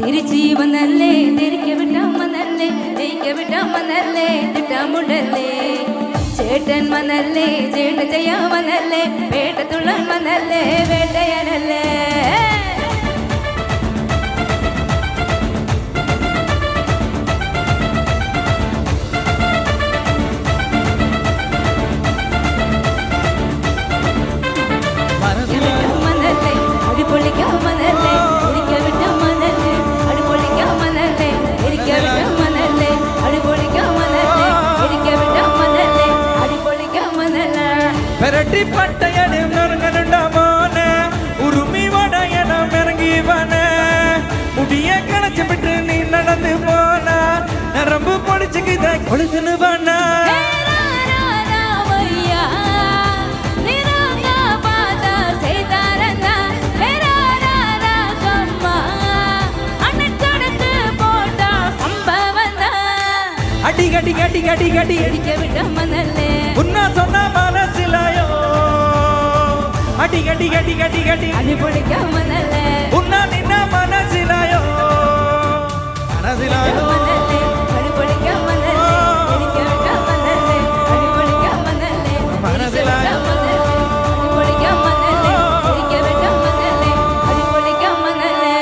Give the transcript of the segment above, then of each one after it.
തിരിച്ചു വന്നല്ലേ തിരിക്ക വിട്ടാമന്നല്ലേ ജയിക്ക വിട്ടാമന്നല്ലേ തിട്ടാമുണ്ടല്ലേ ചേട്ടൻ വന്നല്ലേ ചേട്ട ചെയ്യാമന്നല്ലേ വേട്ടത്തുള്ളൻ വന്നല്ലേ വേട്ടയാനല്ലേ പട്ടയടിണ്ടാമോനെ ഉറുമി വടയണമിറങ്ങിവന മുടിയ കളച്ചപ്പെട്ട് നീ നടന്നു പോന നരമ്പ് പൊളിച്ച് കൊളുത്തുന്നു പോന அடிக்கடி கடி கடி கடி அடிக்க விடாமனல்லே உன்னா சொன்ன மனசிலாயோ அடிக்கடி கடி கடி கடி அடி பொடிக்காமனல்லே உன்னா நின்ன மனசிலாயோ மனசிலாயோ அடி பொடிக்காமனல்லே அடிக்க விடாமனல்லே அடி பொடிக்காமனல்லே மனசிலாயோ அடி பொடிக்காமனல்லே அடிக்க விடாமனல்லே அடி பொடிக்காமனல்லே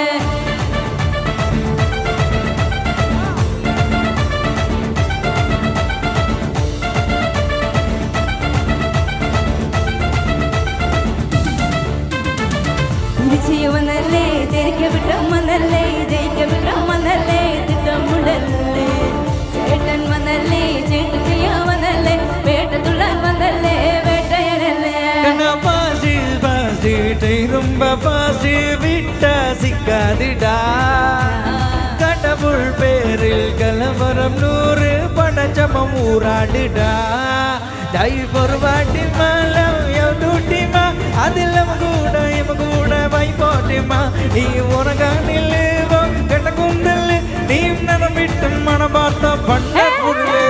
തിരിച്ചുവന്നല്ലേ തിരിക്ക വിട്ടാമന്നല്ലേ ജയിക്ക വിട്ടാമന്നല്ലേ തിട്ടമുണ്ടല്ലേ ചേട്ടൻ വന്നല്ലേ ചേട്ട ചെയ്യാമന്നല്ലേ വേട്ടത്തുള്ളൻ വന്നല്ലേ വേട്ടയനല്ലേ பாசி பாசி ரொம்ப பாசி விட்ட சிக்காதிடா கடவுள் பேரில் கலவரம் 100 படச்சமம் ஊராடுடா தை பொறுவாட்டி மாலம் எவூட்டிமா அதில் கூட வைப்போட்டிமா நீ உனகானில் கெட்டகுந்தல் நீ நரம்பிட்டு மன பார்த்த பண்ண புள்ளே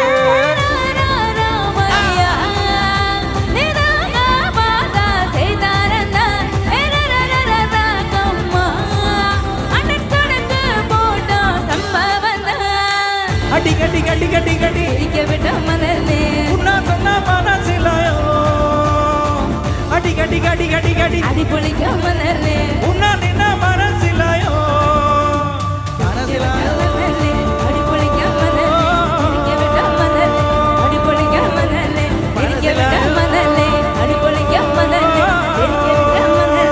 அடி கடி கடி கடி கடி இரிக்க விடாமனல்லே உன்னா சொன்ன மனசிலாயோ அடி கடி கடி கடி கடி அடி பொளிக்காமனல்லே உன்னா நின்ன மனசிலாயோ மனசிலாயோ அடி பொளிக்காமனல்லே இரிக்க விடாமனல்லே அடி பொளிக்காமனல்லே இரிக்க விடாமனல்லே அடி பொளிக்காமனல்லே இரிக்க விடாமனல்லே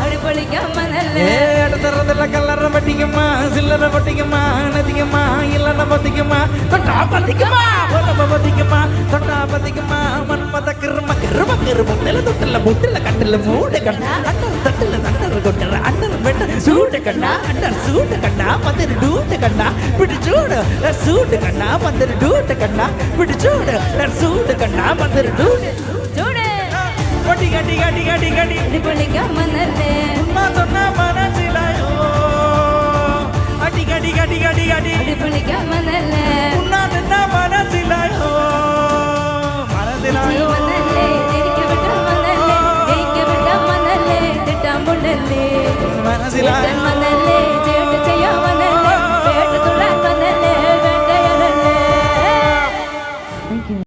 அடி பொளிக்காமனல்லே அடுத்தறதுல கல்லற பட்டிக்குமா சில்லற பட்டிக்குமா நதிக்குமா இல்லன பத்திக்குமா தொட்டா பத்திக்குமா ஒலப பத்திக்குமா தொட்டா பத்திக்குமா மன்மத கிரும கிரும கிரும தொட்டல முட்டல கட்டல மூட கண்ணா அண்டர் தட்டல தண்டர் கொட்டற அண்டர் மெட்ட சூட கண்ணா அண்டர் சூட கண்ணா மதர் டூட கண்ணா பிடிச்சூட சூட கண்ணா மதர் டூட கண்ணா பிடிச்சூட சூட கண்ணா மதர் டூட சூட கடி கடி கடி கடி கடி அடி பொளிக்காமனல்லே உம்மா சொன்ன மனசிலாயோ அடி கடி கடி கடி கடி அடி பொளிக்காமனல்லே உன்னா நின்ன மனசிலாயோ மனசிலாயோ மனல்லே திரிக்க விடாமனல்லே ஜெயிக்க விடாமனல்லே திட்டாமுண்டல்லே மனசிலாயோ